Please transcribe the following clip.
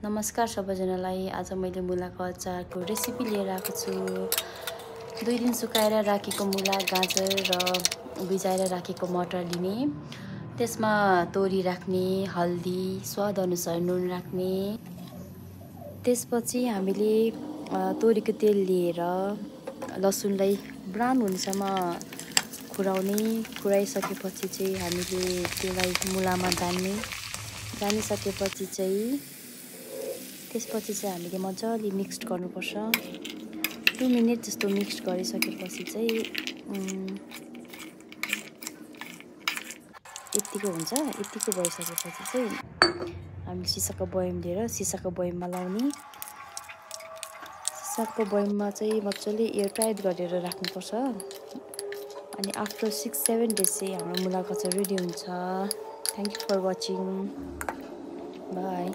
नमस्कार सबैजनालाई। आज मैले मुलाको अचारको रेसिपी लिएर आएको छु। 2 दिन सुकाएर राखेको मुला, गाजर र भिजाएर राखेको मटर लिने, त्यसमा तोरी राख्ने, हल्दी, स्वाद अनुसार नुन राख्ने। त्यसपछि हामीले तोरीको तेल लिएर लसुनलाई ब्राउन हुनेसम्म खुराउने। खुराइसकेपछि चाहिँ हामीले त्यसलाई मुलामा जानिसकेपछि चाहिँ हामीले मजाले मिक्स गर्नुपर्छ। 2 मिनेट जस्तो मिक्स गरिसकेपछि चाहिँ यतिको हुन्छ। यतिको भइसकेपछि चाहिँ हामीले सिसाको बयम लिएर सिसाको बयममा लाउने। सिसाको बयममा चाहिँ मजाले एयरटाइट गरेर राख्नुपर्छ। अनि आफ्टर 6-7 डेज चाहिँ हाम्रो मुलाको अचार रेडी हुन्छ। Thank you for watching. By.